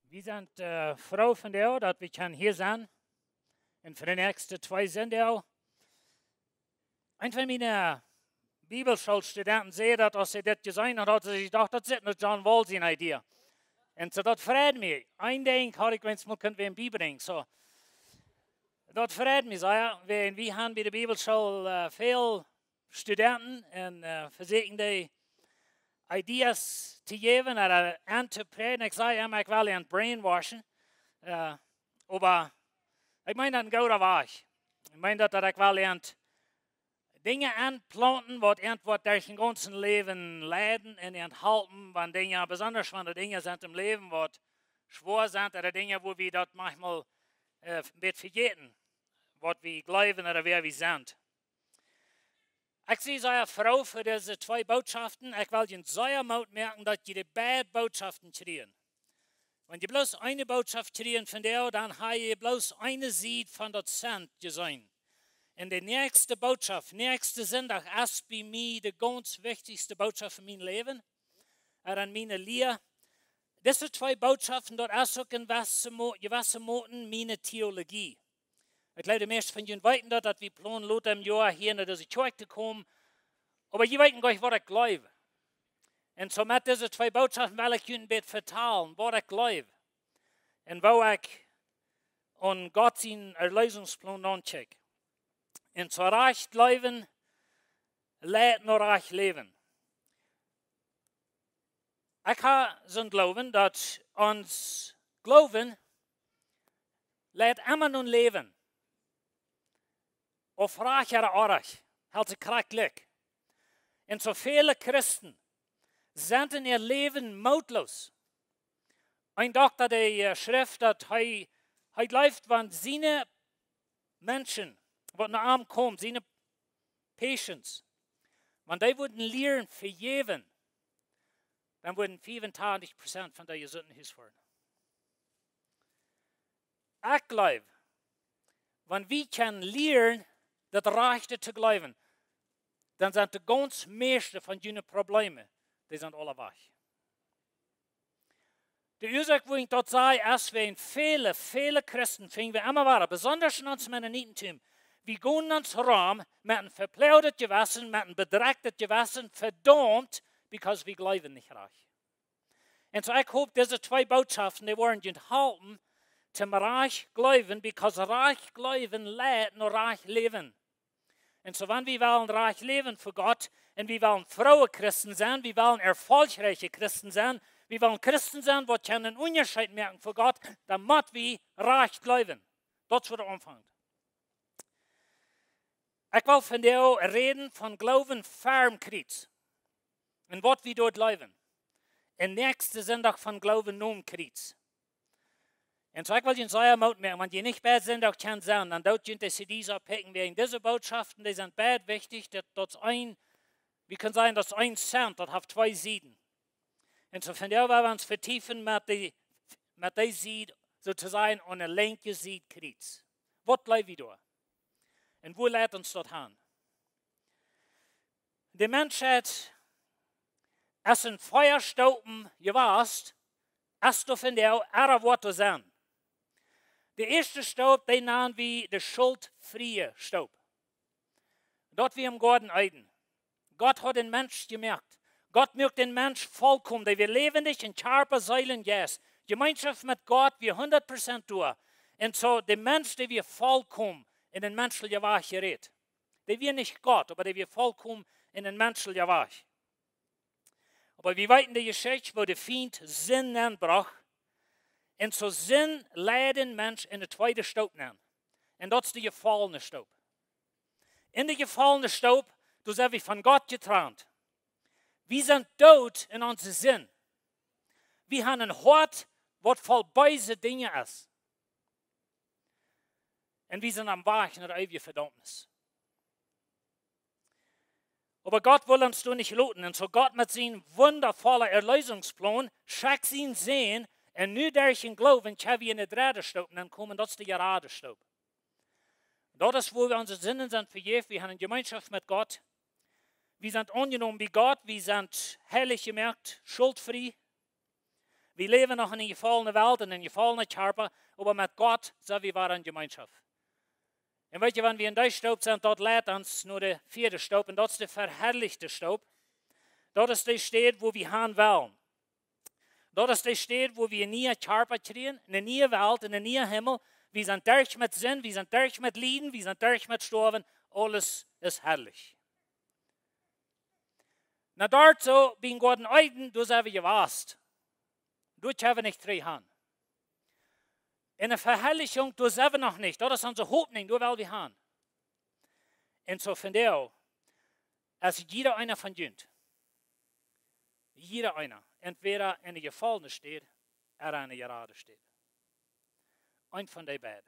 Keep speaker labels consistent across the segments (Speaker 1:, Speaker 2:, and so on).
Speaker 1: Wir sind froh von dir, dass wir hier sein und für die nächsten 2 Sendungen. Ein von meinen Bibelschulstudenten sehen, dass sie das gesehen hat, sie gedacht, das ist nicht John Wall seine Idee. Und so, das freut mich. Ein Ding habe ich, wenn es mal in Bibel denken. So, das freut mich sehr. Wir haben bei der Bibelschule viele Studenten und versuchen die Ideen zu geben oder anzupredigen. Ich sage immer, ich will ihn brainwashen. Aber ich meine, das geht auf euch. Ich meine, dass ich will Dinge anplanten, was durch den ganzen Leben leiden und enthalten, wenn Dinge, besonders wenn Dinge sind im Leben, was schwer sind, oder Dinge, wo wir das manchmal vergessen, was wir glauben oder wer wir sind. Ich sehe sehr froh für diese 2 Botschaften. Ich will Ihnen sehr gut merken, dass die beide Botschaften kriegen. Wenn ihr bloß eine Botschaft kriegen von der, dann habt ihr bloß eine Seed von der Cent gesehen. Und die nächste Botschaft, nächste Sonntag, ist bei mir die ganz wichtigste Botschaft in meinem Leben, oder in meiner Lehre. Diese 2 Botschaften, dort ist auch in gewissen Moten meine Theologie. Ich glaube, die meisten von Ihnen wissen, dass wir planen, Luther im Jahr hier in diese Kirche zu kommen. Aber die wissen gar nicht, was ich glaube. Und so mit diesen 2 Botschaften will ich Ihnen ein bisschen vertalen, was ich glaube. Und wo ich an Gott seinen Erlösungsplan anchecke. Und so reich glauben, lädt nur reich leben. Ich habe so ein Glauben, dass uns Glauben lädt immer nun leben. Auf reich oder arg, hält sich krieglich. Und so viele Christen sind in ihr Leben mutlos. Ein Doktor, der schrift, dass er läuft, wenn seine Menschen, die nach ihm kommen, seine Patients, wenn die würden lernen vergeben, dann würden 85% von der Sünden werden. Ich glaube, wenn wir können lernen, das Rechte zu glauben, dann sind die ganz meisten von ihren Problemen, die sind alle weg. Die Ursache, wo ich dort sage, ist, wenn viele Christen, finden wir immer weiter, besonders in uns Mennonitentum, wir gehen ins Raum mit einem verplauderten Gewissen, mit einem bedreckten Gewissen, verdammt, because wir glauben nicht reich. Und so ich hoffe, diese 2 Botschaften, die wollen enthalten, zum reich glauben, because reich glauben lädt nur reich leben. Und so wenn wir wollen reich leben für Gott, und wir wollen frohe Christen sein, wir wollen erfolgreiche Christen sein, wir wollen Christen sein, die einen Unterschied merken für Gott, dann müssen wir reich glauben. Das ist, was anfängt. Ich will von dir reden von Glauben ferm kriegt. Und was wir dort glauben. Und nächste Sonntag von Glauben nun kriegt. Und so ich will Ihnen sagen, wenn ihr nicht bei Sonntag kann sein, dann dort sind die CDs abpicken wegen dieser Botschaften, die sind bad wichtig, wir können sagen, das 1 Cent, das hat 2 Seiten. Und so von der wollen wir uns vertiefen mit der Seed sozusagen und eine linke Seed kriegt. Was bleibt wir da? Und wo lädt uns dort hin? Die Menschheit ist ein Feuerstauben gewasst, ist doch von der Worte sein. Der erste Staub, den nennen wir den schuldfreie Staub. Dort wie im Garten Eden. Gott hat den Mensch gemerkt. Gott mögt den Mensch vollkommen, der wir lebendig in Körper, Seele und Geist. Gemeinschaft mit Gott, wir 100% durch. Und so der Mensch, der wir vollkommen in den menschlichen Weg gerät. Der wir nicht Gott, aber der wir vollkommen in den menschlichen Weg. Aber wir weiten die Geschichte, wo der Feind Sinn anbrach. Und so Sinn leidet den Mensch in den 2. Staub nennen. Und das ist der gefallene Staub. In der gefallene Staub, du sind wir von Gott getrennt. Wir sind tot in unserem Sinn. Wir haben ein Hort, was voll böse Dinge ist. Und wir sind am Weg in der ewigen Verdammnis. Aber Gott will uns doch nicht loten. Und so Gott mit seinem wundervollen Erlösungsplan schickt ihn sehen, und nu durch den Glauben können wir in den 3. Staub dann kommen, das ist der gerade Staub. Das ist, wo wir unsere Sinnen sind vergeben, wir haben eine Gemeinschaft mit Gott. Wir sind angenommen bei Gott, wir sind heilig gemerkt, schuldfrei. Wir leben noch in einer gefallenen Welt, in einem gefallenen Körper, aber mit Gott sind wir in Gemeinschaft. Und weet je, wenn wir in der Staub sind, dort lädt uns nur der 4. Staub, und das ist der verherrlichte Staub. Dort ist der steht, wo wir haben wollen. Dort ist der steht, wo wir nie Körper kriegen, in eine neue Welt, in einen neuen Himmel. Wir sind durch mit Sinn, wir sind durch mit Leiden, wir sind durch mit Sterben. Alles ist herrlich. Na dort so, bin Gott in Eiden, du sagst, wie warst. Du hast nicht 3 Hand. In der Verherrlichung, du sagst noch nicht. Das ist unsere Hoffnung, du willst wir haben. Und so finde ich auch, als jeder einer von uns, jeder einer, entweder in der Gefallene steht, oder in der Gerade steht. Ein von den beiden.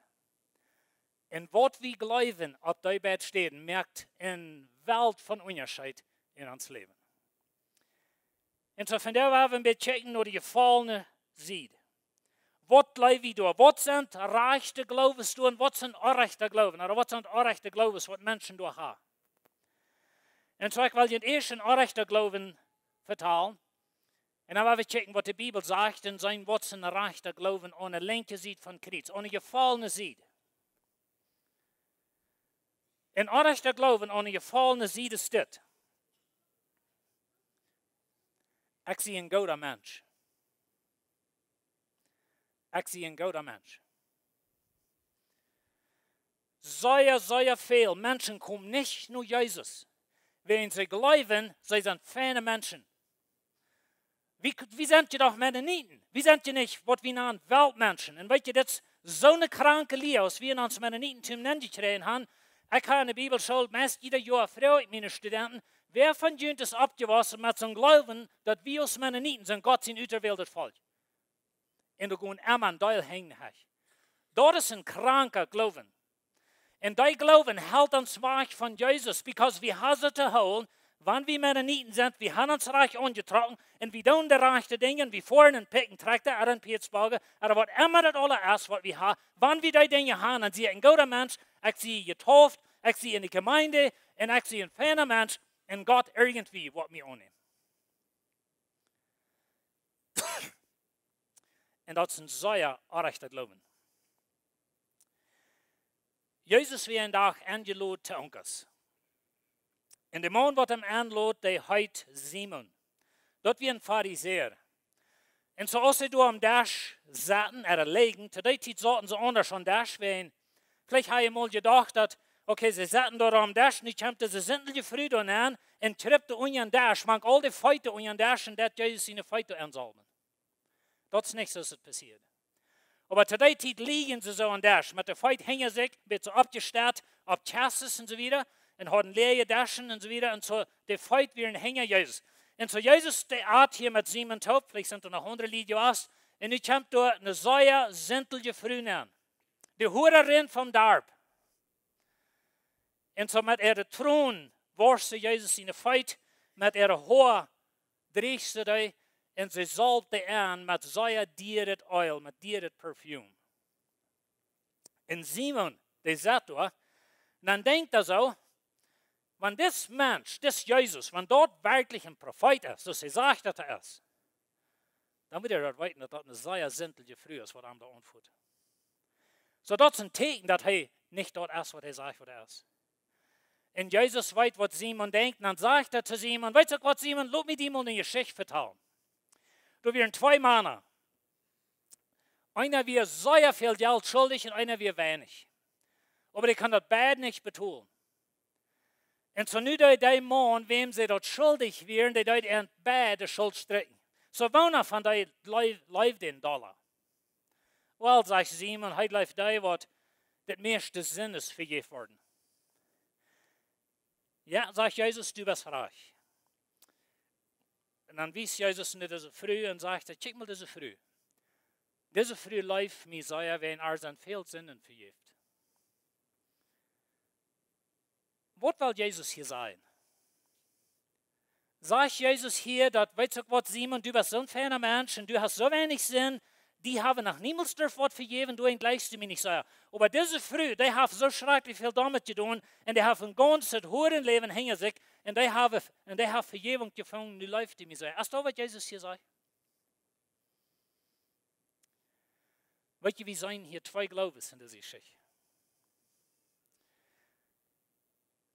Speaker 1: Und was wir glauben, ob die beiden stehen, merkt in Welt von Unterschied in uns Leben. Und so von der Weise, wenn wir checken, nur die Gefallene sieht. Was glauben wir da? Was sind rechte Glaubens und was sind unrechte Glauben? Oder was sind unrechte Glaubens, was Menschen da haben? Und so ich will den ersten unrechten Glauben vertalen. Und dann wollen wir checken, was die Bibel sagt, und sein, was sind rechte Glauben ohne linke Seite von Christus, ohne gefallene Seite. In unrechter Glauben ohne gefallene Seite ist das. Ich sehe ein guter Mensch. Ich sehe ein guter Mensch. Sehr viel Menschen kommen nicht nur Jesus. Wenn sie glauben, sie sind feine Menschen. Wie sind die doch Mennoniten? Wie sind die nicht, was wir nennen, Weltmenschen? Und weißt du, das ist so eine kranke Lehre, als wir in uns Mennonitentum gekriegt haben. Ich habe in der Bibelschule meist jeder Jahr frage ich meine Studenten, wer von uns ist abgewachsen mit so einem Glauben, dass wir als Mennoniten sind, Gott sein auserwähltes Volk. Und du gehst immer an Deil hängen. Das ist ein kranker Glauben. Und der Glauben hält uns weg von Jesus, because wir haben sie zu holen, wenn wir Mennoniten sind, wir haben uns reich angetroffen und wir tun die rechten Dinge, wir fahren einen Picken, Traktor, oder einen Pietsburger, oder was immer das alles ist, was wir haben. Wenn wir die Dinge haben, dann sehe ich ein guter Mensch, ich sehe getauft, ich sehe in der Gemeinde, und ich sehe ein feiner Mensch, und Gott irgendwie, was mir annimmt. Und das ist ein sehr rechter Glauben. Jesus wird ein Tag eingeladen zu uns. Und der Mann, der ihm einlädt, der heißt Simon. Dort wie ein Pharisäer. Und so als sie da am Tisch saßen oder liegen, zu der Zeit saßen sie anders am Tisch, weil vielleicht habe ich mal gedacht, dass, okay, sie saßen da am Tisch, und ich habe diese sintelige Früh da an und trippte unter den Tisch, man all die Feite unter den Tisch, und dat Jesus seine Feite ansalben. Das ist nicht so, was passiert. Aber zu der Zeit liegen sie so an der Tisch. Mit der Feite hängen sich, wird so abgestellt, auf Chassis und so weiter, und haben leere Taschen und so weiter, und so der Feite wie ein Hänger Jesus. Und so Jesus, der Art hier mit Simon Taub, vielleicht sind da noch 100 Lieder aus, und ich habe da eine sehr sintelige Frau an. Die Hurerin vom Darb. Und so mit ihrer Thron wasch Jesus seine Feite, mit ihrer Haar drehst sie die, und sie salbte an mit sehr dieret Öl, mit dieret Parfüm. Und Simon, der sagt da, dann denkt er so, wenn das Mensch, das Jesus, wenn dort wirklich ein Prophet ist, so sie sagt, dass er ist, dann wird er dort weiten, dass das eine sehr sintelige Früh ist, was er da anführt. So das ist ein Zeichen, dass er nicht dort ist, was er sagt, was er ist. Und Jesus weiß, was Simon denkt, und dann sagt er zu Simon, weißt du was, Simon, lass mir dir mal eine Geschichte vertrauen. Da wären 2 Männer. Einer wird sehr viel Geld schuldig und einer wird wenig. Aber die kann das beide nicht betonen. Und so nu der Mann, wem sie dort schuldig wären, die dort ihren beide Schuld strecken. So wanneer von die leeft in $. Wel, sagt Simon, hij leeft die wat das meiste Sinn ist vergeben worden. Ja, sagt Jesus, du bist reich. Und dann wies Jesus in diese Früh und sagte, check mal diese Früh. Diese Früh läuft mir sehr, wenn er sein viel Sinnen vergibt. Was will Jesus hier sagen? Sagt Jesus hier, dass, weißt du was, Simon, du bist so ein feiner Mensch und du hast so wenig Sinn, die haben nach niemals das Wort vergeben, du entgleichst mir nicht sagen. Aber diese Früh, die haben so schrecklich viel damit zu tun und die haben ein ganzes Hurenleben hinter sich und die haben Vergebung gefunden, die läuft mir sagen. Hast du, was Jesus hier sagt? Weet je, wir zijn hier zwei Glaubens in dieser Geschichte.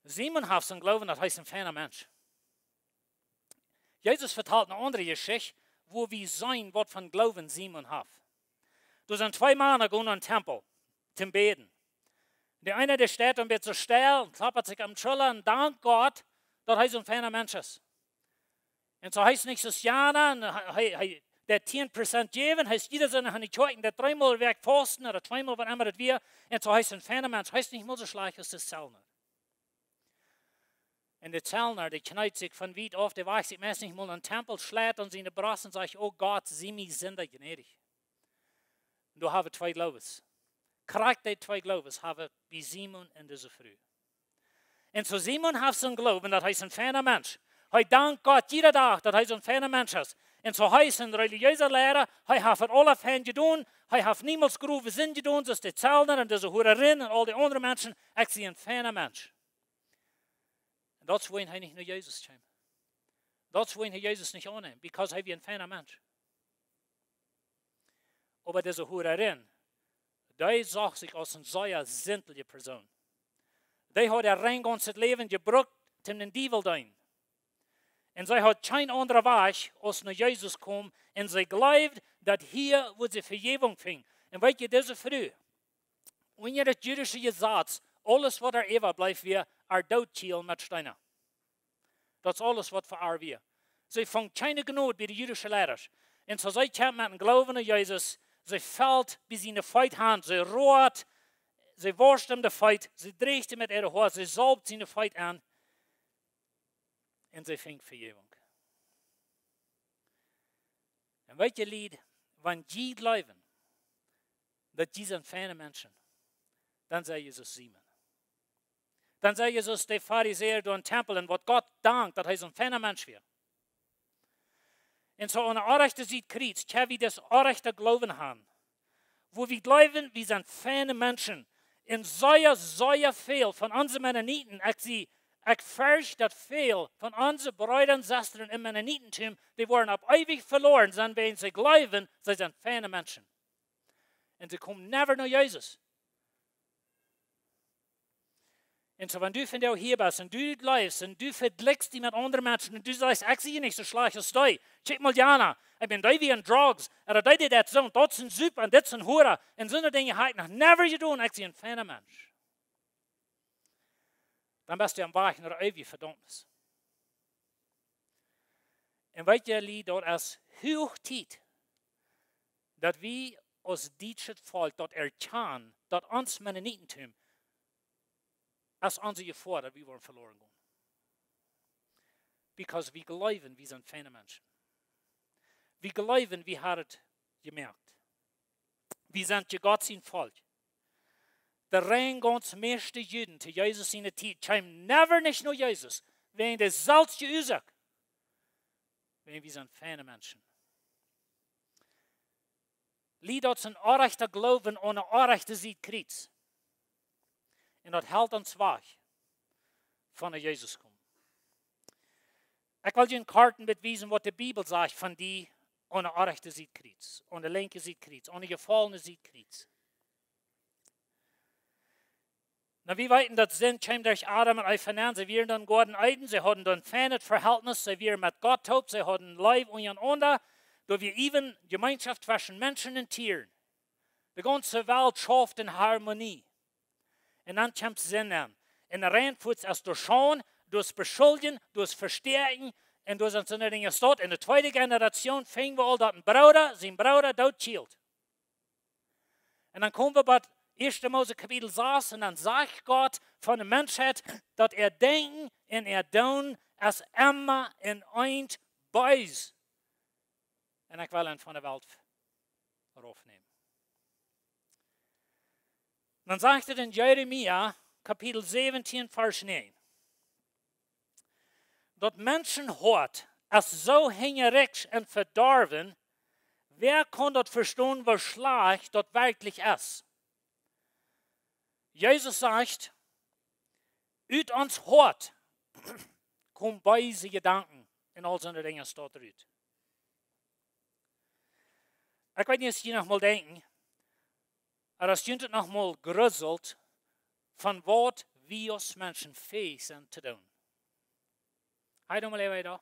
Speaker 1: Simon hat sein Glauben, das heißt ein feiner Mensch. Jesus vertelt eine andere Geschichte, wo wir sein, was von Glauben Simon hat. Da sind zwei Männer gehen in den Tempel zum Beten. Der eine, der steht und wird so still und klappert sich am Schulter und dankt Gott, dass er so ein feiner Mensch ist. Und so heißt nicht so, ja, der 10% geben, heißt jeder seine Hand nicht der dreimal weg posten oder zweimal, was immer das wir. Und so heißt ein feiner Mensch, heißt nicht mal so schlecht als das Zellner. Und der Zellner, der knallt sich von weit auf, der weiß sich meist nicht mal in den Tempel, schlägt und seine Brust und sagt, oh Gott, sieh mich Sünder gnädig. Und du hast zwei Glaubens. Kriegt die zwei Glaubens, habe wie Simon in dieser Früh. Und so Simon hat so einen Glauben, das heißt ein feiner Mensch. Er dankt Gott jeden Tag, dass er so ein feiner Mensch ist. Und so heißt ein religiöser Lehrer, er hat für alle Fan getan, er hat niemals gerufen Sinn getan, das ist der Zellner und diese Hurerin und all die anderen Menschen, ich sehe ein feiner Mensch. Und das wollen er nicht nur Jesus kommen. Das wollen er Jesus nicht annehmen, because er wie ein feiner Mensch. Aber diese Hurerin, die sagt sich als eine sehr sinnliche Person. Die hat ihr rein ganzes Leben gebraucht, um den Teufel zu. Und sie hat kein anderer Weg, als nach Jesus kommen. Und sie glaubt, dass hier, wo sie Vergebung fing. Und weißt du, diese Früh, wenn ihr das jüdische Gesetz, alles, was überbleibt, wir Doodkiel mit Steinen. Das ist alles, was für wir. Sie fängt keine Gnade bei den jüdischen Lehrern. Und so sie kommt mit dem Glauben an Jesus, sie fällt bis in die Feithand, sie rohrt, sie wascht ihm die Feit, sie dreht ihm mit ihrer Haar, sie salbt seine Feit an. Und sie fängt Vergebung. Und weißt du, Lied, wenn die glauben, dass die sind feine Menschen, dann sagt Jesus Simon. Dann sagt Jesus, der Pharisäer durch den Tempel, und was Gott dankt, dass er so ein feiner Mensch wird. Und so eine Anrechte sieht Krieg, kann wir das Anrechte Glauben haben. Wo wir glauben, wir sind feine Menschen. Und sehr viel von unseren Mennoniten, ich fürchte, dass viel von unseren Brüdern und Schwestern im Mennonitentum, die wurden ab ewig verloren, sind, wenn sie glauben, sie sind feine Menschen. Und sie kommen never nach Jesus. Und so, wenn du von dir hier bist und du glaubst und du vergleichst dich mit anderen Menschen und du sagst, ich sehe nicht so schlecht als du. Check mal, Jana, ich bin da wie in Drugs, oder da die das so, und dort sind Super und das sind Hure, und so eine Dinge halt noch never getan, ich sehe ein feiner Mensch. Dann bist du am Weg nach der ewigen Verdammnis. Und weißt du, Lied, dort ist hoch Zeit, dass wir als deutsches Volk dort erkennen, dass uns Mennonitentum als unsere Vorder, wir wollen verloren gehen. Because wir glauben, wir sind feine Menschen. Wir glauben, wir haben es gemerkt. Wir sind Gott sein Volk. Der rein ganz meiste Juden, zu Jesus in der Zeit, kamen never nicht nur Jesus, wegen der selbst Ursache. Wenn wir sind feine Menschen. Lied uns ein anrechter Glauben ohne anrechte Sieg Kreuz. Und das hält uns weg von der Jesus kommen. Ich will dir in Karten beweisen, was die Bibel sagt von die ohne anrechte Sieg Kreuz, ohne linke Sieg Kreuz, ohne gefallene Sieg Kreuz. Na, wie weit das sind, kam durch Adam und Eva, sie waren dann Gott Eiden, sie hatten dann feines Verhältnis, sie waren mit Gott taub, sie hatten Leib untereinander, da wir even Gemeinschaft zwischen Menschen und Tieren. Die ganze Welt schafft in Harmonie. Und dann kommt Sinn an. In der Reihenfuß ist durch Schauen, durch Beschuldigen, durch Verstärken, und durch so eine Dinge steht. In der zweiten Generation fingen wir all, dass sein Bruder dort schielt. Und dann kommen wir bei 1. Mose Kapitel 6 und dann sagt Gott von der Menschheit, dass denken und tun, als immer in ein Beis. Und ich will ihn von der Welt aufnehmen. Dann sagt er in Jeremia, Kapitel 17, Vers 9, dass Menschen hört, als so hingerecht und verdorben, wer kann das verstehen, was schlecht dort wirklich ist? Jesus sagt, ut uns hört, kommt weise Gedanken in all seine Dinge steht dort. Ich weiß nicht, dass Sie noch mal denken, Aber das stimmt noch mal gerüsselt von was wir als Menschen fähig sind zu tun. Heute mal weiter.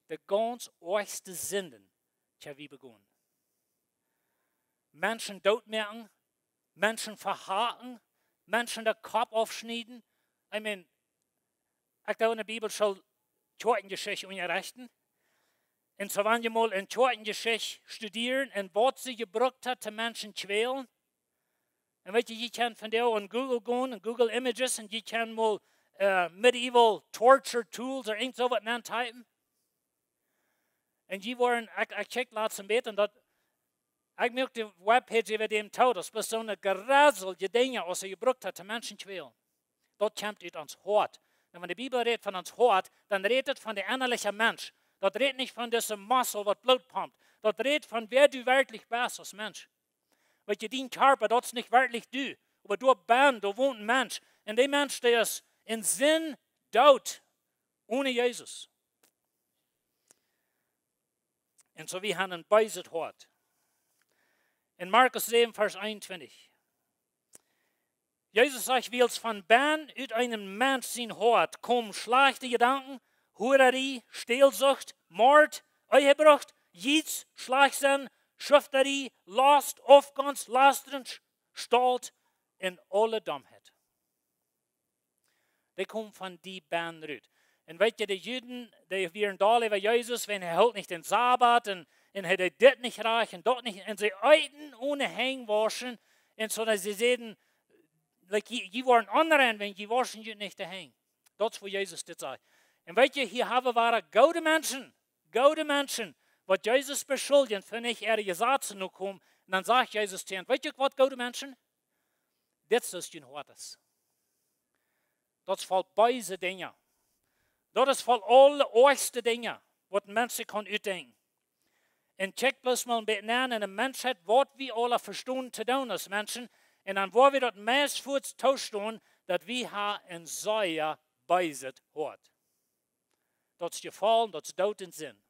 Speaker 1: Die ganz äußersten Sünden, die wir begonnen. Menschen totmerken, Menschen verhaken, Menschen den Kopf aufschneiden. Ich meine, ich da in der Bibel soll Tortengeschichte unterrichten. Und so wenn wir mal in Tortengeschichte studieren und was sie gebraucht hat, die Menschen quälen. Und weißt du, je kann von der an Google gehen und Google Images und je kann mal medieval torture tools oder irgend so was typen. Und die waren, ich check laatst Bett und ich merkte die Webpage über dem Tod, das ist so eine gerätselte Dinge, was sie gebraucht hat, die Menschen quälen. Dort kommt es ans Hort. Und wenn die Bibel redet von ans Hort, dann redet von der innerlichen Mensch. Dort redet nicht von diesem Muskel, was Blut pumpt. Dort redet von, wer du wirklich bist als Mensch. Weil du dein Körper, das ist nicht wirklich du. Aber du bist, du wohnt ein Mensch. Und der Mensch, der ist in Sinn tot, ohne Jesus. Und so wie haben ein beiset Hort. In Markus 7, Vers 21. Jesus sagt, wie es von Bern aus einem Mensch sein Hort kommen schlechte Gedanken, Hurerie, Stehlsucht, Mord, Ehebruch, Jits, Schlagsein, Schufterie, Last, Aufgans, Lastern, Stolz und alle Dummheit. Die kommen von die Bern raus. Und weißt du, die Juden, die wären da über Jesus, wenn er hält nicht den Sabbat und er das nicht reich und dort nicht, und sie eiten ohne Hängwaschen, und so dass sie sehen, like, die waren andere, wenn die waschen nicht daheim. Das ist, wo Jesus das sagt. Und weißt du, hier haben wir gute Menschen, was Jesus beschuldigen, für nicht ihre Sätze noch kommen, und dann sagt Jesus zu ihnen, weißt du, was gute Menschen? Das ist dein Hortes. Das fällt beide Dinge. Das ist voll alle äußerste Dinge, was ein Mensch kann utdenken. Und check bloß mal ein bisschen an, in der Menschheit, was wir alle verstehen zu tun als Menschen, und dann wo wir das meist kurz tauschen, dass wir ein Säuer beiset hat. Das ist gefallen, das ist Tod und Sinn.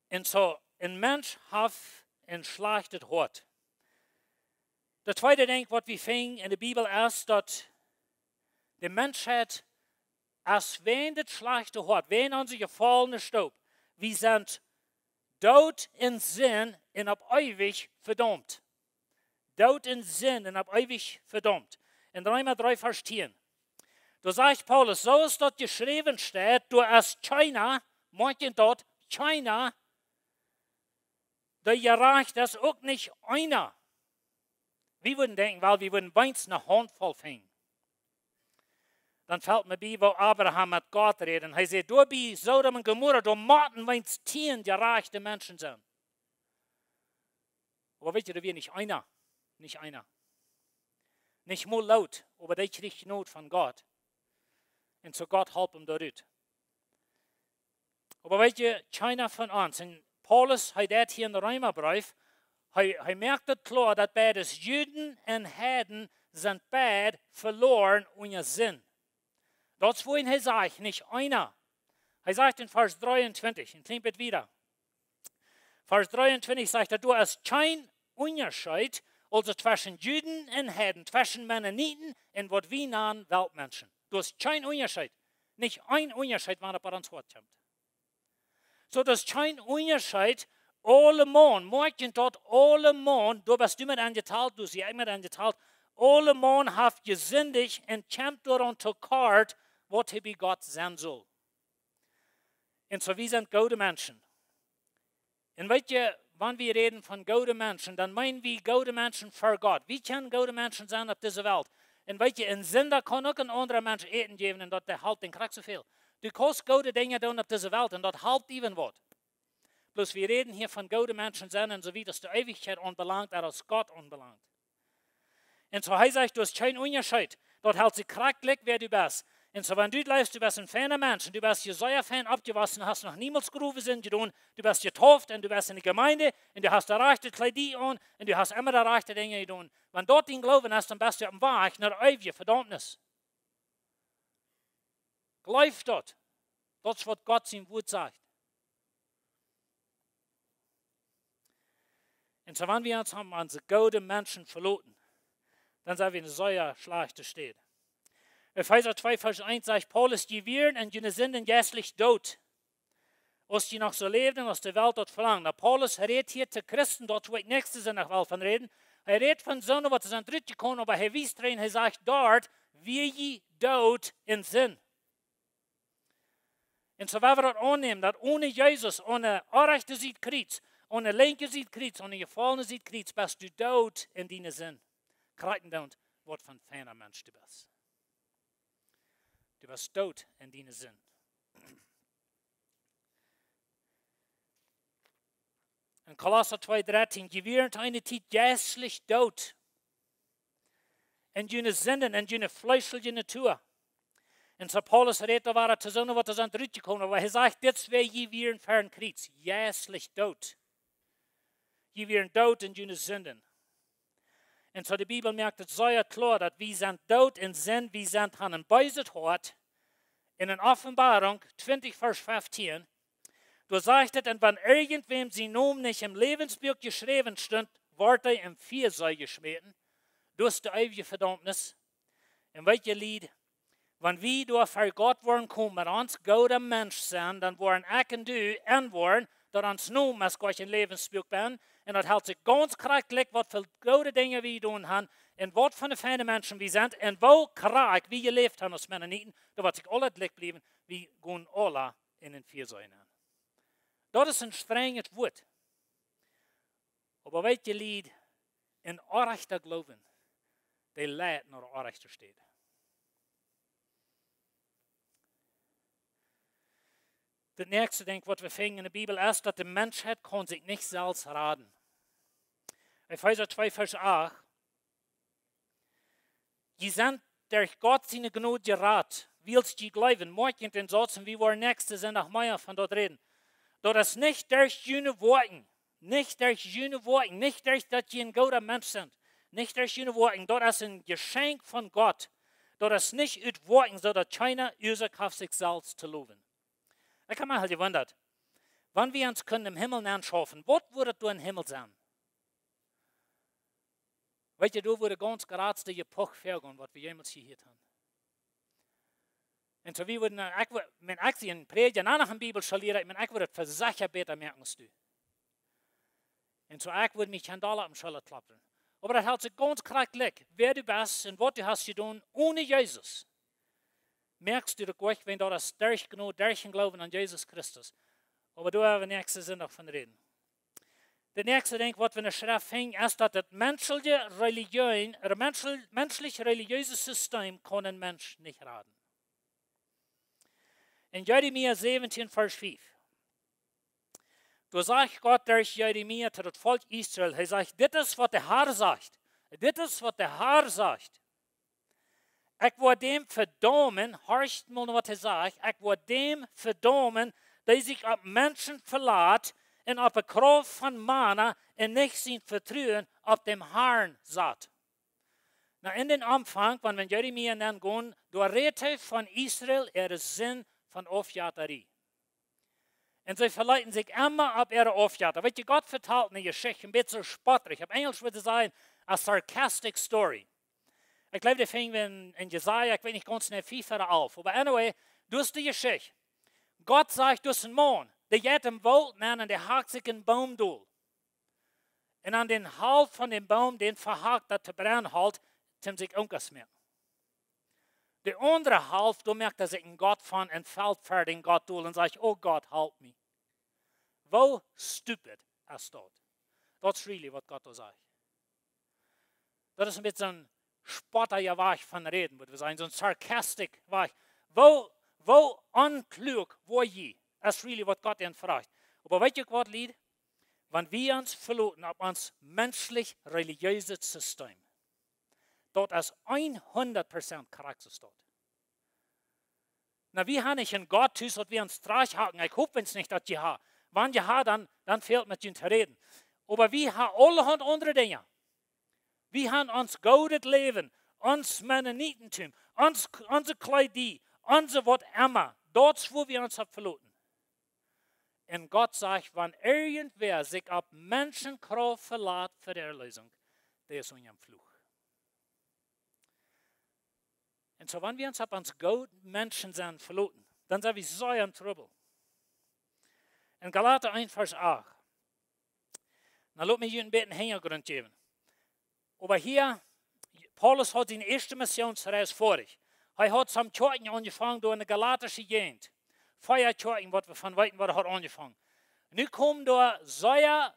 Speaker 1: Und so, ein Mensch hat ein schlechtes Hort. Das zweite Ding, was wir finden in der Bibel ist, dass die Menschheit, als wenn das schlechte Hort, wenn unser gefallener Staub, wir sind Tod in Sinn und auf ewig verdammt. Tod in Sinn und auf ewig verdammt. In Römer 3, Vers 10. Da sagt Paulus, so ist dort geschrieben steht, du als China, manchen dort, China, da erreicht das auch nicht einer. Wir würden denken, weil wir würden wenigstens eine Handvoll finden. Dann fällt mir bei, wo Abraham mit Gott redet. Er sagt, du bist Sodom und Gomorra, du machten wenigstens 10 gereichte Menschen sind. Aber wisst ihr, da wir nicht einer. Nicht einer. Nicht mal laut, aber der kriegt Not von Gott. Und so Gott hilft ihm dort. Aber wisst ihr, keiner von uns, und Paulus hat das hier in der Römerbrief, er merkt das klar, dass beides Juden und Heiden sind beide verloren ohne Sinn. Das wohin er sagt, nicht einer. Er sagt in Vers 23, und klingt wieder. Vers 23 sagt er, du hast kein Unterschied, also zwischen Juden und Heiden, zwischen Mennoniten und was wir nennen Weltmenschen. Du hast kein Unterschied. Nicht ein Unterschied, wenn er bei uns Wort kommt. So, das ist kein Unterschied. Alle Mann, morgen dort, alle Mann, du bist mit angeteilt, du sie mit angeteilt, alle Mann hat gesündigt und kommt daran zu Kart, was er bei Gott sein soll. Und so, wir sind gute Menschen. Und weißt ihr, wenn wir reden von guten Menschen, dann meinen wir gute Menschen für Gott. Wir können gute Menschen sein auf dieser Welt. Und weißt ihr, ein Sünder kann auch ein anderer Mensch eten geben und der hält den Krieg so viel. Du kannst gute Dinge tun auf dieser Welt und das hält even was. Bloß wir reden hier von guten Menschen sein und so wie das der Ewigkeit anbelangt, als Gott anbelangt. Und so heißt es, du hast keinen Unterschied. Dort hält sich kracklich, wer du bist. Und so, wenn du lebst, du bist ein feiner Mensch und du bist Jesaja-Fan abgewaschen, hast noch niemals gerufen sind getan, du bist getauft und du bist in der Gemeinde und du hast erreichte Kleidung an und du hast immer erreichte Dinge getan. Wenn dort den Glauben hast, dann bist du auf dem Weg nach ewige Verdammnis. Glaub dort. Das ist, was Gott sein Wort sagt. Und so wenn wir uns haben unsere guten Menschen verloren, dann sind wir in sehr schlechter Stadt. Epheser 2, Vers 1 sagt Paulus, die wären und die sind jährlich tot. Als die noch so leben und aus der Welt dort verlangen. Na, Paulus redet hier zu Christen, dort wo ich nächstes in der Welt von reden. Er redet von so, was es an dritte kommen, aber er wies drin, er sagt dort, wie je tot in Sinn. Und so werden wir das annehmen, dass ohne Jesus, ohne Rechte sieht Kreuz, ohne Linke sieht Kreuz, ohne Gefallene sieht Kreuz, bist du tot in deinem Sinn. Kreiten don't, was von feiner Mensch du bist. Du bist tot in deinem Sinn. In Kolosser 2,13, je während eine Zeit jässlich tot. In jene Sinnen, in jene fleischliche Natur. Und so Paulus redet, da war zu sagen, was er an Dritte kommt, aber er sagt, das wäre je während fern Kreuz, jässlich tot. Je während tot in jene Sinnen. Und so die Bibel merkt es sehr klar, dass wir sind tot in Sinn, wir sind an einem Beiset hat. In der Offenbarung 20, Vers 15, du sagtest, und wenn irgendwem sie Namen nicht im Lebensbuch geschrieben stund, wurde er im Viersei geschmeten, durch die ewige Verdammnis. In welcher Lied, wenn wir durch für Gott wollen kommen, mit uns gute Mensch sind, dann wollen ich und du anwollen, dass uns Namen als Gott ein Lebensbuch bin, und das hält sich ganz kraftlich, was für gute Dinge wir tun haben, und was für eine feine Menschen wir sind, und wo krass wir gelebt haben als Mennoniten, da wird sich alle Glück bleiben, wir gehen alle in den Viersei hinein. Dat is een strenges woord. Aber weet je, Lied, in orechter geloven, die leidt naar orechter steed. Het nächste denk wat we vinden in de Bibel is, dat de mensheid kon zich niet zelfs raden. Epheser 2, Vers 8. Je zijn durch Gott seine Gnade gerat, willst je geloven, morgen den Satz, wie wir nächstes sind nach Meier von dort reden. Dat is nicht durch jene Worten, nicht durch jene Worten, nicht durch, dass sie ein guter Mensch sind, nicht durch jene Worten, das ist ein Geschenk von Gott. Das ist nicht uit Worten, so dass keiner Ursache sich selbst zu loben. Ich habe mich halt gewundert, wenn wir uns können im Himmel anschauen, was würde du im Himmel sein? Weißt du, du würde ganz gerade die Epoche vergehen, was wir jemals hier haben. En so wie we, mijn actie in predigen en aan een Bibel schalieren, ik wil het voor zeker beter merken als du. En so ik wil mich handelen om schulden klappen. Aber dat houdt zich ganz krachtlich, wer du bist en wat du hast gedaan ohne Jesus. Merkst du doch gleich, wenn du das durch genug Glauben an Jesus Christus. Aber du hast den nächsten Sinn noch von reden. Der nächste Ding, was wir in der Schrift finden, ist, dass das menschliche religiöse System kann ein Mensch nicht raten. In Jeremia 17, Vers 5. Da sagt Gott durch Jeremia zu das Volk Israel, er sagt, das ist, was der Herr sagt. Das ist, was der Herr sagt. Ich werde dem verdammen, horcht mal, was er sagt, ich werde dem verdammen, der sich auf Menschen verlässt und auf die Kraft von Mana und nicht sein Vertrauen auf dem Herrn sagt. Na, in den Anfang, wenn Jeremia dann gehen, da redet von Israel ihre Sinn von Aufjäterie. Und sie verleiten sich immer auf ihre Aufjäter. Weißt du, Gott vertelt eine Geschichte, ein bisschen spottrig. Auf Englisch würde ich sagen, a sarcastic story. Ich glaube, das fing in Jesaja, ich weiß nicht ganz schnell viel auf. Aber anyway, du hast die Geschichte. Gott sagt, du hast einen Mann, der geht im Wald und der hakt sich einen Baum durch. Und an den Hals von dem Baum, den verhakt, dass der brennen halt, zum sich umgesmert. Der andere Hals, da merkt sich ein Gott von und fällt vor den Gott durch und sagt, oh Gott, halt mich. Wo stupid ist das? Das ist really, was Gott da sagt. Das ist ein bisschen ein spottiger Weg von Reden, würde ich sagen, so ein sarcastic Weg. Wo unklug war je? Das ist really, was Gott ihn fragt. Aber weißt du, was Lied? Wenn wir uns verlassen auf uns menschlich-religiöses System, dort ist 100% Charakterstaat. Na, wir haben nicht einen Gott, dass wir uns traghaken. Ich hoffe es nicht, dass wir haben. Wenn wir haben, dann fehlt mit ihnen zu reden. Aber wir haben allerhand andere Dinge. Wir haben uns gutes Leben, uns Mennonitentum, unsere Kleidung, unser was immer. Dort, wo wir uns haben verloren. Und Gott sagt, wenn irgendwer sich auf Menschenkraft verlässt für die Erlösung, der ist unter dem Fluch. Und so, wenn wir uns auf uns Gott Menschen sind verloren, dann sind wir so in Trouble. In Galater 1, Vers 8. Dann lass mich Ihnen ein bisschen Hintergrund geben. Aber hier, Paulus hat seine erste Missionsreise vor sich. Er hat zum Kirchen angefangen durch eine galatische Gegend. Feierkirchen, was wir von Weitem hat angefangen. Nu kommen da sehr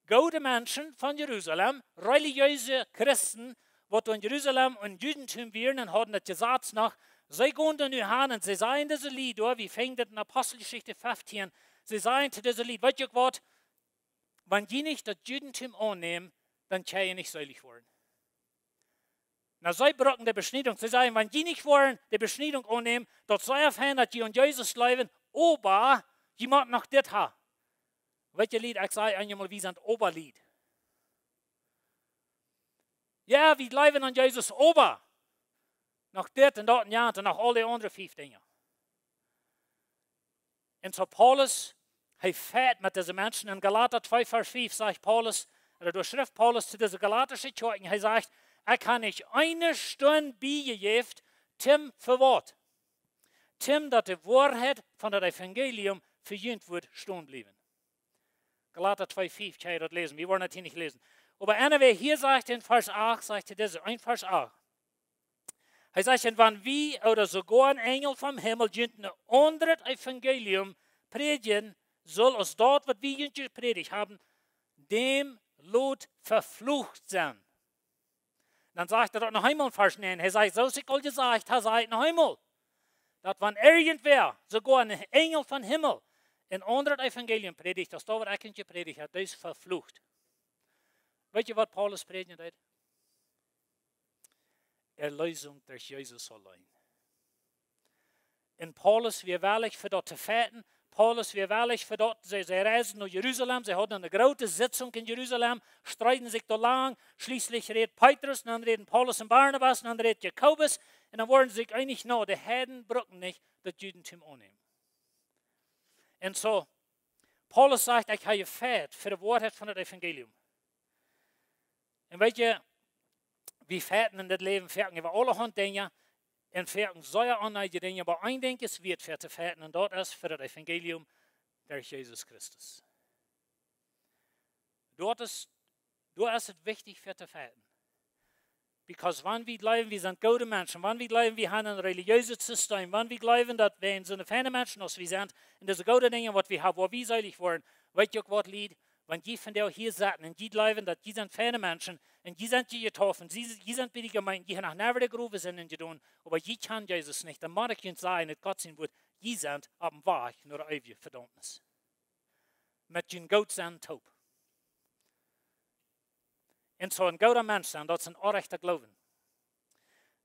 Speaker 1: gute Menschen von Jerusalem, religiöse Christen, die in Jerusalem und Judentum wären und haben das gesagt nach, sie gehen da nu hin und sie sagen diese Lied, wie fängt das in Apostelgeschichte 15, sie sagen zu diesem Lied, weißt du was, wenn die nicht das Judentum annehmen, dann kann ihr nicht selig werden. Na, sie brauchen die Beschneidung. Sie sagen, wenn die nicht wollen, die Beschneidung annehmen, dort sei erfahren, dass die an Jesus leben, aber die machen noch das haben. Welches Lied, ich sage einmal, wie sind Oberlied? Ja, wir leben an Jesus Ober. Nach das und dort und nach alle anderen 5 Dinge. Und so Paulus, er fährt mit diesen Menschen. In Galater 2, Vers 5 sagt Paulus, oder durch Schrift Paulus zu dieser galatischen Kirche, er sagt, er kann nicht eine Stunde beigegeven, Tim für Wort. Tim, dass die Wahrheit von dem Evangelium verjüngt wird, stehen bleiben. Galater 2,5 kann ich das lesen. Wir wollen das hier nicht lesen. Aber anyway, hier sagt in Vers 8, sagt er das, ein Vers 8. Er sagt, wenn wir oder sogar ein Engel vom Himmel ein anderes Evangelium predigen, soll aus dort, was wir gepredigt haben, dem Lot verflucht sein. Dann sagt er dort noch einmal in Vers 9. Er sagt, so ist es gesagt, er sagt noch einmal, dass wenn irgendwer, sogar ein Engel vom Himmel, ein anderes Evangelium predigt, das da, was ich gepredigt habe, das ist verflucht. Weet je wat Paulus predigt hat? Erlösung durch Jesus allein. Und Paulus, wir wählig für dort zu fährten. Paulus, wir wählig für dort, sie reisen nach Jerusalem, sie hatten eine große Sitzung in Jerusalem, streiten sich da lang, schließlich redet Petrus, dann reden Paulus und Barnabas, dann redet Jakobus, und dann wurden sie sich einig, no, die Heiden brauchen nicht das Judentum annehmen. Und so, Paulus sagt, ich habe gefährt für die Wahrheit von dem Evangelium. Und weet je, wie fährten in das Leben, fährten über allerhand Dinge, und fährten sehr andere Dinge, aber ein Ding ist, wird für zu fährten, und dort ist für das Evangelium durch Jesus Christus. Dort ist es wichtig für zu fährten. Because wenn wir glauben, wir sind gute Menschen, wenn wir glauben, wir haben ein religiöses System, wenn wir glauben, dass wir so eine feine Menschen als wir sind, und diese gute Dinge, was wir haben, wo wir selig werden, weißt du, was Lied? Wenn die von der hier sitzen und die glauben, dass die sind feine Menschen und die sind die getroffen, die sind bei der Gemeinde, die haben nach never der Grube sind und getan, aber die kann Jesus nicht. Dann mag ich ihnen sagen, dass Gott sein wird, die sind auf dem Weg nur der ewige Verdammnis. Mit den Gott sind taub. Und so ein guter Mensch sein, das ist ein orechter Glauben.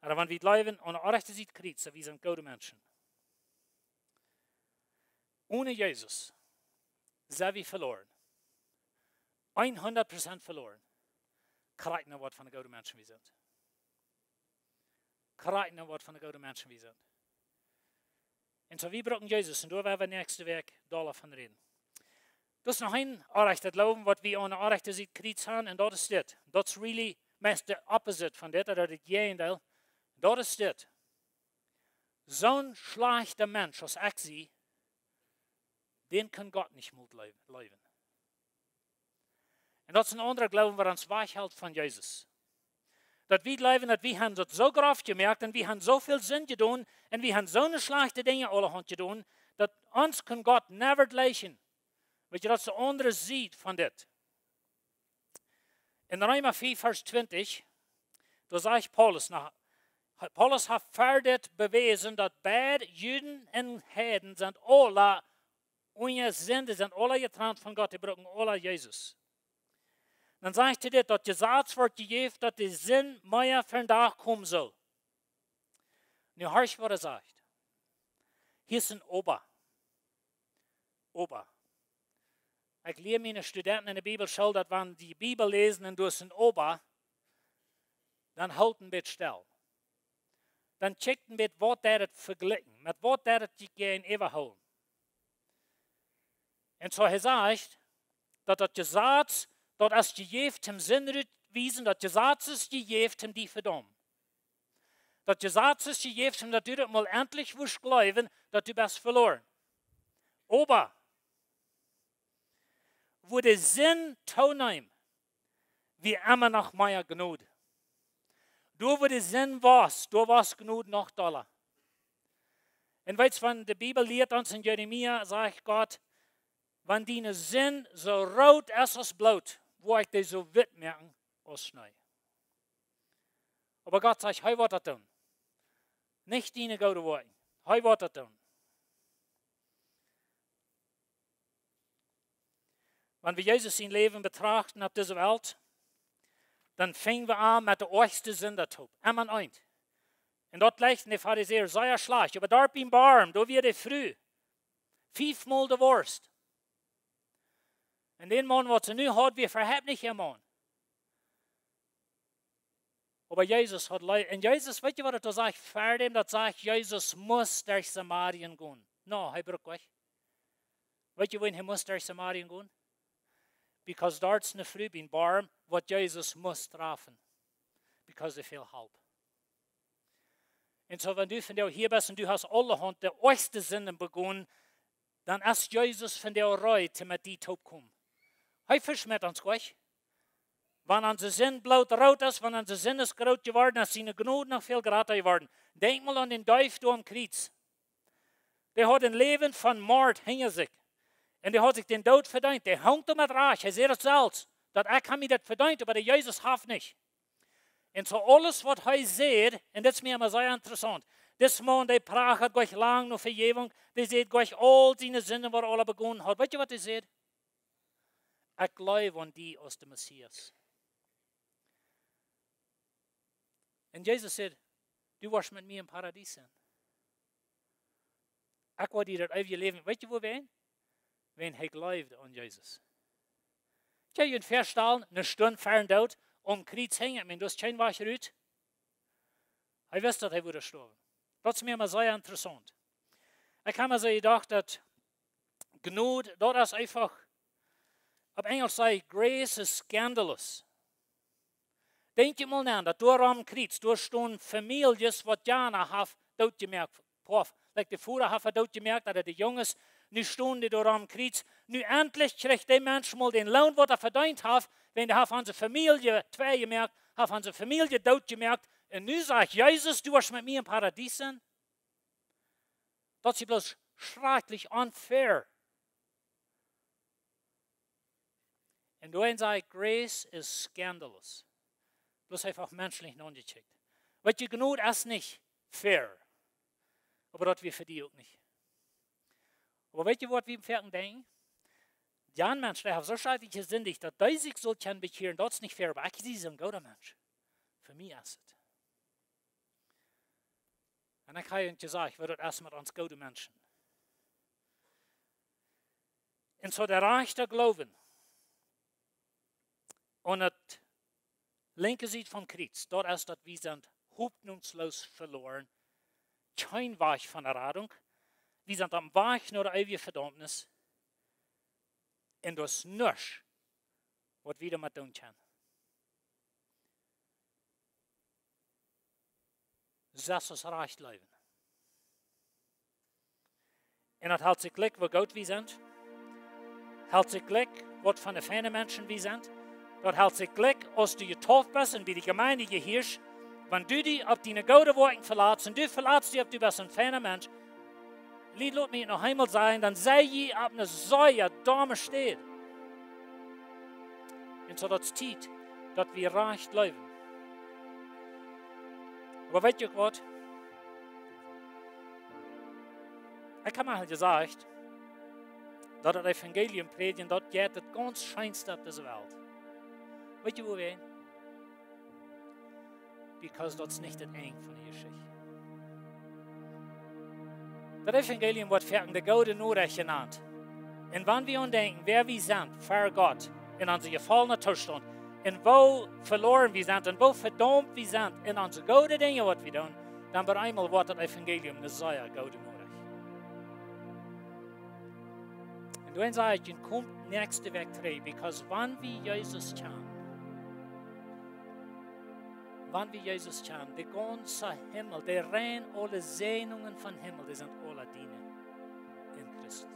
Speaker 1: Aber wenn wir glauben und ein orechter Sieg kriegt, so wir sind gute Menschen. Ohne Jesus sind wir verloren. 100% verloren. Krijg nou wat van de goede mensen wie sind. Krijg nou wat van de goede mensen wie sind. En so wir brauchen Jesus. Und da werden wir nächste Woche davon reden. Das ist noch ein orechter Glauben, was wir an der orechter Sicht kriegt haben. Und das ist das. Das ist really meist der Opposite von das, oder das Gegenteil. Das ist das. So ein schlechter Mensch, als ich sie, den kann Gott nicht mehr leben. Und das ist ein anderer Glauben, der uns weichhält von Jesus. Dass wir glauben, dass wir haben das so groß gemerkt und wir haben so viel Sinn getan und wir haben so eine schlechte Dinge alle getan, dass uns kann Gott never gleichen. Weil das ist ein anderes Sied von das. In Römer 4, Vers 20, da sagt Paulus, Paulus hat fertig bewiesen, dass beide Juden und Heiden sind alle ohne Sünde, sind alle getrennt von Gott, die brauchen alle Jesus. Dann sagt er, dass gesagt wird gegeben, dass der Sinn mehr für den Tag kommen soll. Nu hörst du, was er sagt. Hier ist ein Ober. Ober. Ich lehre meine Studenten in der Bibelschule, dass wenn die Bibel lesen und durch ein Ober, dann halten ein bisschen still. Dann checken wir, was der verglichen, mit was der die gehen überholen. En zo hij zegt dat het gezaad, dat als je geeft hem zin uitwijzen, dat gezaad is je geeft hem die verdom. Dat gezaad is je geeft hem dat du het mal endlich wirst glauben, dat du bist verloren. Aber, wo de zin toeneemt, wie immer noch mehr Gnade. Du, wo de zin was, du was Gnade noch doller. En weet je, van de Bibel leert ons in Jeremia, zegt Gott, wenn die zin so rood is als bloed, wo ik die so wit merken als Schnee. Aber Gott sagt, hij wird das tun. Nicht die gute Worte. Hij wird das tun. Wenn wir Jesus sein Leben betrachten auf dieser Welt, dann fangen wir an mit der ersten Sündertop. Einmal ein. Und dort leichten die Pharisäer sehr schlecht. Aber dort beim Baum, da wird er früh 5-mal der Wurst. Und den Mann, was er nu hat, wir verhält nicht ein Mann. Aber Jesus hat Leid. Und Jesus, weißt du, was er da sagt? Für dem, das sagt, Jesus muss durch Samarien gehen. No, er braucht euch. Weißt du, wohin er muss durch Samarien gehen? Because dart's ne früh beim Baum, was Jesus muss treffen. Because er viel halb. Und so, wenn du von dir hier bist und du hast alle Hand der erste Sinnen begonnen, dann ist Jesus von dir reut, mit die Taub kommen. Hij verschmet ons gleich. Wenn unser Sinn blau rot ist, wenn unser Sinn ist groß geworden, ist seine Gnade noch viel größer geworden. Denk mal an den Teufel da am Kreuz. Der hat ein Leben von Mord hinter sich. Und der hat sich den Tod verdient. Der hängt damit reich. Er sieht es selbst. Dass er kann mir das verdient, aber der Jesus hat nicht. Und so alles, was er sieht, und das ist mir immer sehr interessant. Das Mann, der pracht gleich lang noch Vergebung. Der sieht gleich all seine Sünden, was er alle begonnen hat. Weißt du, was er sieht? Ich glaube an die als der Messias. Und Jesus sagt, du wirst mit mir im Paradies sein. Ich will dir das ewige Leben. Weißt du, wo wir sind? Wenn er glaubt an Jesus. Ich kann ihn feststellen, eine Stunde fern dort, Kreuz hängen, wenn du hast kein Wasser ut. Ich wusste, dass er würde sterben. Das ist mir immer sehr interessant. Ich habe mir so gedacht, dass Gnade, das ist einfach, auf Englisch sei Grace is scandalous. Denk je mal an, dass door am Kreuz, door stond Familien, wat Jana heeft doodgemerkt. Like de Vater heeft doodgemerkt, dat de jongens, nu stonden door am Kreuz. Nu endlich kreeg die Mensch mal den Lohn, wat er verdient heeft. Wenn er onze Familie twee gemerkt, heeft onze Familie doodgemerkt. En nu zegt Jesus, du wirst mit mir im Paradies sein. Das ist bloß schrecklich unfair. Und dann sagt Grace is scandalous. Bloß einfach menschlich noch nicht geschickt. Weil die Gnade ist nicht fair. Aber das wir für die auch nicht. Aber weißt du, was wir im Fernsehen denken? Die anderen Menschen, die haben so schrecklich gesündigt, dass die sich so können bekehren, das ist nicht fair. Aber ich bin ein guter Mensch. Für mich ist es. Und ich habe ihnen gesagt, ich würde das erst mit uns guten Menschen. Und so der Reich der Glauben. Und das linke Seite vom Kreuz, dort ist das, wir sind hoffnungslos verloren. Kein Weg von Errettung. Wir sind am Weg nur der ewige Verdammnis. Und das ist nichts, was wir damit tun können. Das ist recht leben. Und das hält sich Glück, wo Gott wir sind. Hält sich Glück, was von den feinen Menschen wir sind. Das hält sich Glück, als du getauft bist und wie die Gemeinde gehirrst. Wenn du dich auf deine guten Worte verlässt und du verlässt dich, ob du bist ein feiner Mensch, lass mich noch einmal sagen, dann sei je auf eine Säule da steht. Und so das Zeit, dass wir recht leben. Aber weißt du was? Ich habe mal gesagt, dass das Evangelium predigen, das geht das ganz Schönste auf dieser Welt. Weißt du, wo wir sind? Because das ist nicht das Ende von der Geschichte. Das Evangelium wird für die gute Nachricht genannt. Und wenn wir uns denken, wer wir sind, für Gott, in unserem gefallenen Zustand, und wo verloren wir sind, und wo verdammt wir sind, in unsere guten Dinge, was wir tun, dann bei einmal wird das Evangelium eine sehr gute Nachricht. Und Toen zei ik, je komt nächste weg terug, because wanneer we Jezus kennen, de ganze Himmel, de rein alle Segnungen von Himmel, die sind alle dienen in Christus.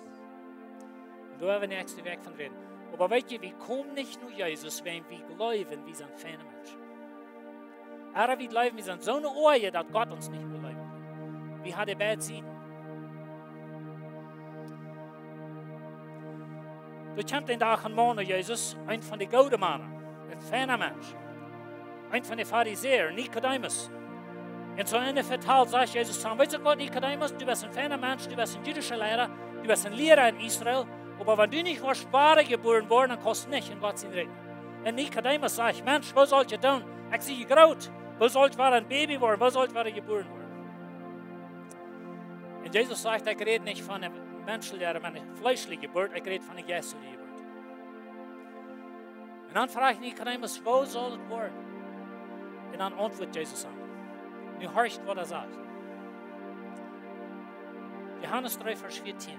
Speaker 1: Und da haben wir nächste Weg von reden. Aber weet je, wir kommen nicht nur Jesus, wenn wir glauben, wir sind feine Menschen. Aber wir glauben, wir sind so eine Ohr, dass Gott uns nicht glauben kann. Wir haben beide Seiten. Du kennst den Tag an Mann, Jesus, ein von den guten Männern, ein feiner Mensch. Ein von den Pharisäern, Nikodemus. Und so einer verteilt, sagt Jesus zu ihm, weißt du Gott, Nikodemus, du bist ein feiner Mensch, du bist ein jüdischer Lehrer, du bist ein Lehrer in Israel, aber wenn du nicht warst wahre geboren worden, dann kannst du nicht in Gott sein Reich. Und Nikodemus sagt, Mensch, was soll ich tun? Ich sehe groß. Wo soll ich ein Baby werden? Wo soll ich geboren werden? Und Jesus sagt, ich rede nicht von einer menschlichen, einer fleischlichen Geburt, ich rede von einer geistlichen Geburt. Und dann frage ich Nikodemus, wo soll es werden? Und dann antwortet Jesus an. Nu horcht, was er sagt. Johannes 3, Vers 14.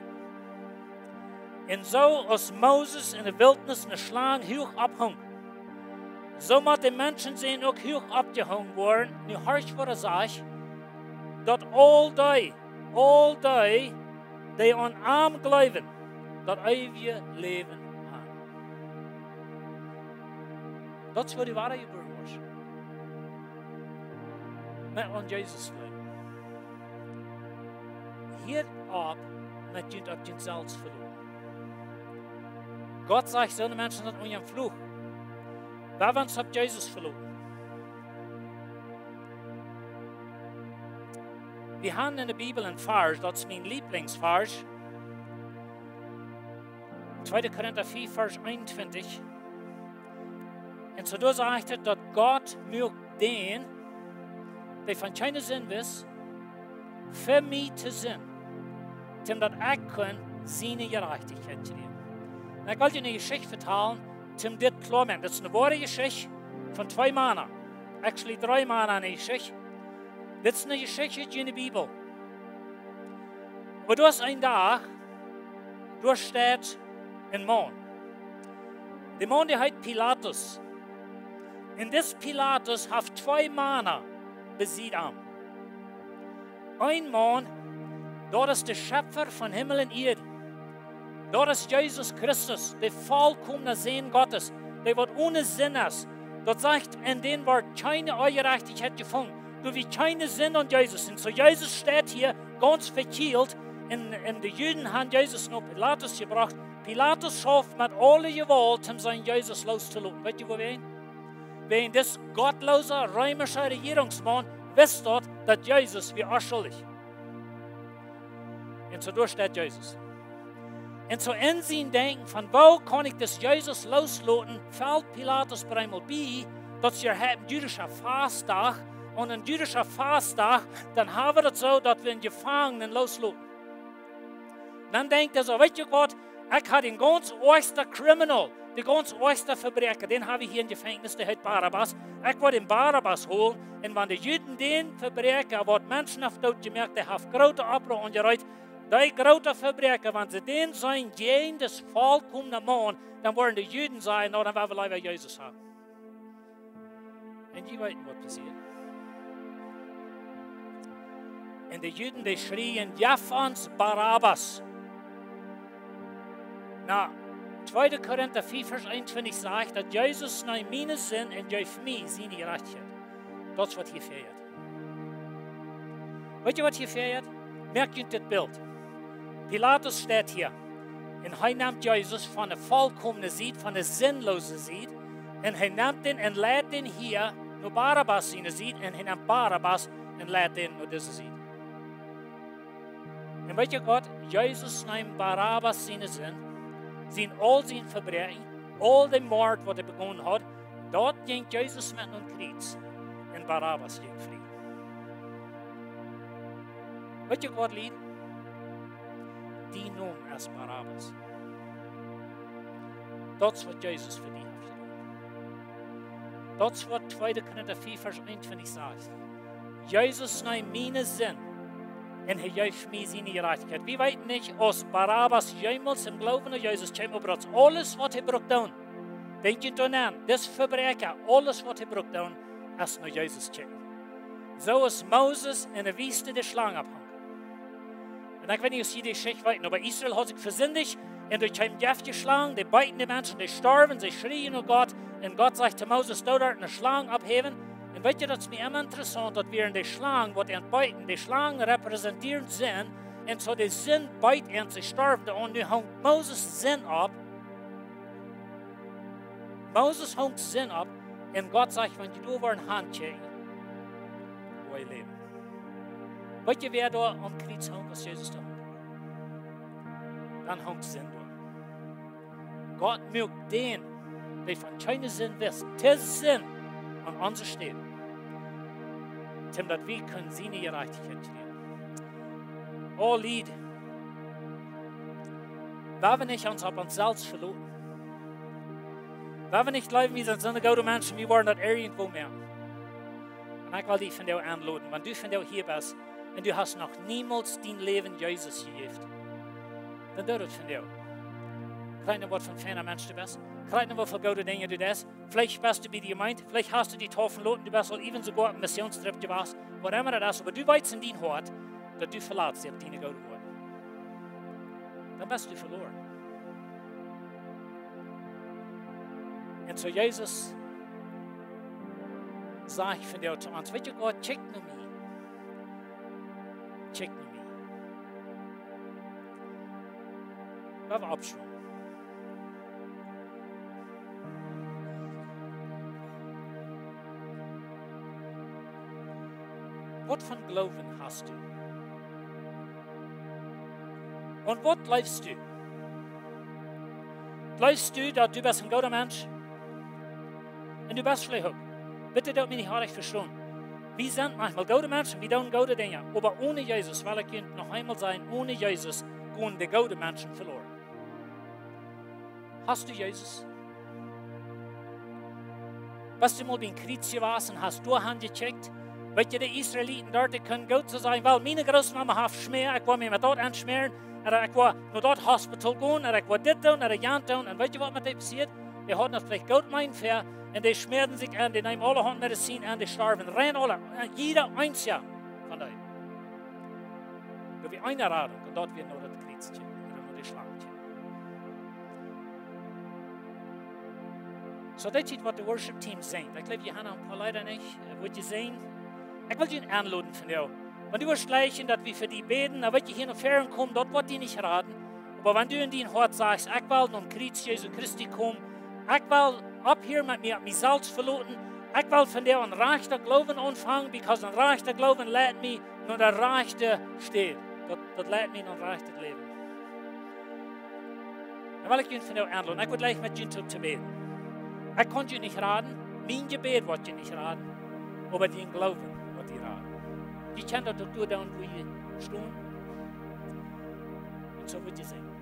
Speaker 1: Und so als Moses in der Wildnis eine Schlange hoch abhang, so muss die Menschen sehen auch hoch abgehangen worden. Nu horcht, was er sagt, dass all die, die an ihm glauben, das ewige Leben haben. Das ist, was die wahre Geburt ist. Met an Jesus glauben. Hier ab met je op jezelf verloren. Gott sagt, so eine Menschen sind unter dem Fluch. Wer uns hat Jesus verloren? Wir haben in der Bibel einen Vers, das ist mein Lieblingsvers. 2. Korinther 4, Vers 21. Und so da sagt er, dass Gott mögt den, der von keinem Sinn ist, für mich zu sein, damit ich kann seine Gerechtigkeit kriegen. Ich wollte eine Geschichte vertellen, zum das klar machen. Das ist eine wahre Geschichte von 2 Männern. Actually 3 Männer eine Geschichte. Das ist eine Geschichte in der Bibel. Aber du hast einen Tag, da steht ein Mann. Der Mann, der heißt Pilatus. Und das Pilatus hat 2 Männer besiegt an. Ein Mann, dort ist der Schöpfer von Himmel und Erde. Dort ist Jesus Christus, der vollkommene Sohn Gottes, der wird ohne Sinn ist. Dort sagt, in dem wird keine Ungerechtigkeit gefunden. Du wie keine Sinn an Jesus. Und so Jesus steht hier ganz verkehrt. In die Juden haben Jesus noch Pilatus gebracht. Pilatus schafft mit aller Gewalt, um seinen Jesus loszulassen. Weißt du, wo wir? Wenn das gottlose römische Regierungsmann wisst dort, dass Jesus wie schuldig. Und so durch steht Jesus. Und so in sein Denken, von wo kann ich das Jesus loslassen, fällt Pilatus bei einmal bei, dass wir einen jüdischen Fasttag und ein jüdischer Fasttag, dann haben wir das so, dass wir einen Gefangenen loslassen. Dann denkt er so, weißt du Gott, ich habe den ganz obersten Criminal, den ganz obersten Verbrecher, den habe ich hier im Gefängnis, der heißt Barabbas. Ich wollte den Barabbas holen, und wenn die Juden den Verbrecher, wo Menschen auf Tod gemerkt, der hat große Abbruch und gereiht, die große Verbrecher, wenn sie den sein, gehen des vollkommenen Mann, dann wollen die Juden sein, no, dann werden wir lieber Jesus haben. Und die wissen, was passiert. Und die Juden, die schrien, jaff uns Barabbas. Na, 2. Korinther 4, Vers 21 sagt, dass Jesus nach meinen Sinn und durch mich seine Gerechtigkeit. Das ist, was hier fehlt. Weißt du, was hier fehlt? Merkt ihr das Bild? Pilatus steht hier. Und er nimmt Jesus von der vollkommenen Seite, von der sinnlosen Seite. Und er nimmt ihn und lädt ihn hier, nur Barabbas seine Seite. Und er nimmt Barabbas und lädt ihn nur diese Seite. Und weißt du Gott, Jesus nimmt Barabbas seine Sinn. Sind all seine Verbrechen, all den Mord, was er begonnen hat, dort ging Jesus mit einem Kreuz und Barabbas ging frei. Weißt du, Gott lieb? Die Nun als Barabbas. Das ist, was Jesus für dich hat. Das ist, was 2. Korinther 4, Vers 21 sagt. Jesus nimmt meine Sinn En hij juist mij zijn gerechtigheid. We weten niet als Barabbas jemals im Glauben an Jesus käme, aber alles, was hij braucht doen. Denk je dan aan, das Verbrecher, alles, wat hij braucht doen, als naar Jesus käme. Zo is Moses in de Wüste de Schlange abhangen. En ik weet niet of je die Geschichte weet, aber Israel hat sich versündigt und durch ein Gift geschlagen, die beiten die Menschen, die starben, sie schrien um Gott. Und Gott sagt zu Moses, da dort eine Schlange abheben. Und weißt du, das ist mir immer interessant, dass wir in die Schlangen, die entbeiten, die Schlangen repräsentieren sind, und so die Sinn beiten und sie starben. Und nu hängt Moses Sinn ab. Moses hängt Sinn ab. Und Gott sagt, wenn du über eine Hand kriegst, wo ich lebe. Weißt du, wer da am Kreuz hängt, was Jesus da hängt? Dann hängt Sinn da. Gott mögt den, der von keinem Sinn wissen, der Sinn an unserer Stelle, damit wir können seine Gerechtigkeit kriegen. Oh Lied, weil wir nicht uns auf uns selbst verloren, weil wir nicht leben wie so eine gute Menschen, wir wollen das irgendwo mehr. Und ich will dich von dir anladen, wenn du von dir hier bist und du hast noch niemals dein Leben Jesus gegeben, dann doe das von dir. Krijg je wat van fijne mensen du bist? Krijg je wat van goede dingen du das? Vielleicht bist du bei die Gemeinde, vielleicht hast du die taufen lassen, du bist al even sogar auf einem Missionstrip gewesen, whatever das ist, aber du weißt in dein Hort, dass du verlässt auf deine gute Worte. Dann bist du verloren. Und so Jesus sagt von dir zu uns, weißt du Gott, check nur mich. Check nur mich. Wir haben Abschwung. Was von Glauben hast du? Und was glaubst du? Glaubst du, dass du bist ein guter Mensch? Und du bist vielleicht auch. Bitte dort mich nicht haarig verstehen. Wir sind manchmal gute Menschen, wir tun gute Dinge. Aber ohne Jesus, weil ich noch einmal sagen, ohne Jesus gehen die guten Menschen verloren. Hast du Jesus? Bist du mal bei den Kreuz gewesen und hast du angecheckt? Weißt du, die Israeliten dort, die können gut so sein, weil meine Großmama hat Schmier, ich war mir dort anschmieren, und ich war nur dort Hospital gehen, und ich war das tun, und ich war tun, und weißt du, was mit dem passiert? Die hatten das vielleicht gut meinen Fair, und die schmierten sich an, die nehmen alle Handmedizin an, die starben, rennen alle, jeder einzige von denen. Da wir eine Radung, und dort wird nur das Kreuzchen, oder nur die Schlangenchen. So, das ist, was das Worship-Team singt. Ich glaube, Johanna und Paul leider nicht, wollt ihr sehen? Ich will dich anladen von dir. Wenn du wirst gleichen, dass wir für die beten, dann wird ich hier noch Ferien kommen, dort wird die nicht raten. Aber wenn du in dein Hort sagst, ich will nun Kreuz Jesu Christi kommen, ich will ab hier mit mir selbst verloten, ich will von dir ein reicher Glauben anfangen, weil ein reicher Glauben lädt mich nur der reichte steht. Das lädt mich noch ein reiches Leben. Dann will ich ihn von dir anladen. Ich will gleich mit dir zu beten. Ich konnte dir nicht raten, mein Gebet wird dir nicht raten, aber dein Glauben. Je känner att du är där på stund. Och så vill jag säga.